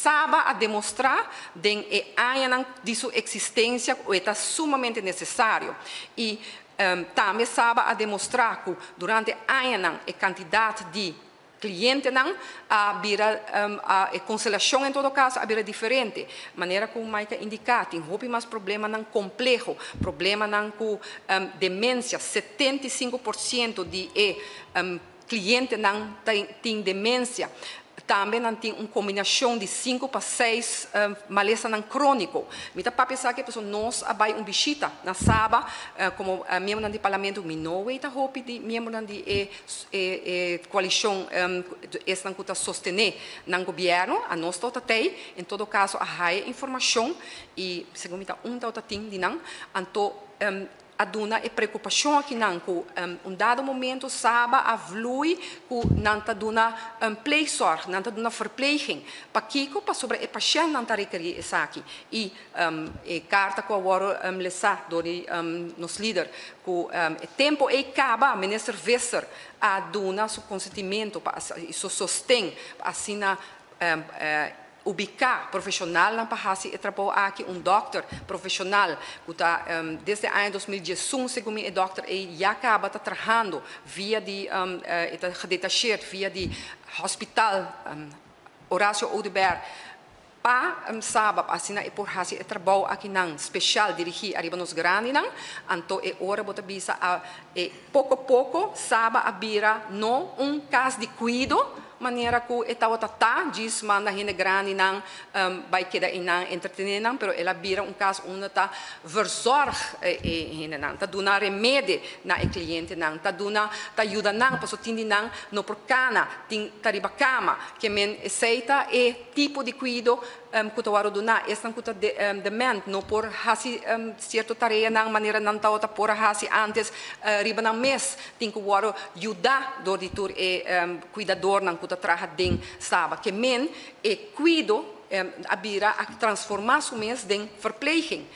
sabe a demonstrar de sua existência o é sumamente necessário. E também sabe a demonstrar que durante anos a quantidade de cliente não a conciliação em todo caso a diferente maneira como Maika indicar tem mais problema não complexo problema não com demência 75% de cliente não tem demência também não tem uma combinação de 5 para 6 maleza não crônico. Me dá para pensar que nós vai visita na Saba como membro do parlamento me não é hope de membro da coalição essa não está sostener no governo a nós toda tem em todo caso a high informação e segundo me tá tem de não anto aduna e preocupação aqui não com dado momento sabe a flui com não tá duna pleegzorg não tá duna verpleging pakiko para sobre e patiënt não tá requerir essa aqui e carta com a lesa do nos líder com tempo e acaba minister Visser a duna seu consentimento para isso sostém assim na ubicar profissional na Pahasi e trabalho aqui doutor profissional que está desde o ano 2011 segundo o doutor e já acaba trabalhando via de detachado via de hospital Horácio Odeberg para sabe assim e por hasi e trabalho aqui não especial dirigir arriba nos grandes não então é hora bota bisa a pouco a pouco sabe a bira não caso de cuido maneira que etawa tata diz manda hine grande não vai queda inang entretener não pero ela bira caso tá verzorg hine não tá dona remédio na cliente não tá dona tá ajuda não passo tindi não no porcana tin tariba cama que men aceita tipo de cuido que tawaro dona esta kuta dement no por hasi certo tarefa não maneira não tá outra por hasi antes riba na mês tin que waro ajuda do ditor cuidador não kuta traha ding sabe que men cuido a bira a transformar su mês em verpleging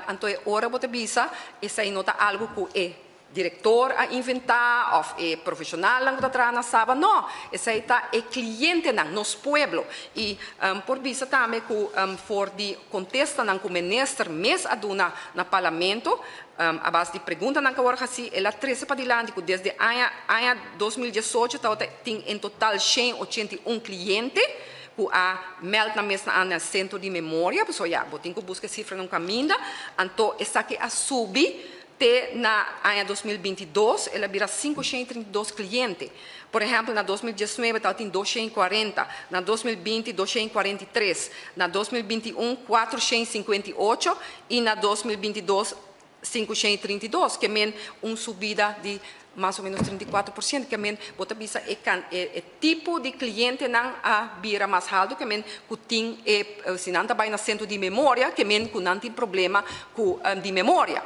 então é hora bota bisa essa nota algo que diretor a inventar ou profissional lang na sabe não essa está cliente nang nos pueblo e por bisa também que for de contesta nang com minister mês aduna na parlamento a base de pergunta nang kawar kasi ela 13 para dilante que desde ano 2018 tem em total 181 cliente que a meld na mesma na centro de memória pessoal já botem que busca cifra no caminho então essa que a subir na ano 2022, ela vira 532 clientes. Por exemplo, na 2019, ela tem 240, na 2020, 243, na 2021, 458 e na 2022, 532, que é uma subida de mais ou menos 34%, que é bota bisa tipo de cliente não a vira mais alto, que tem se não trabalha no centro de memória, que não tem problema com de memória,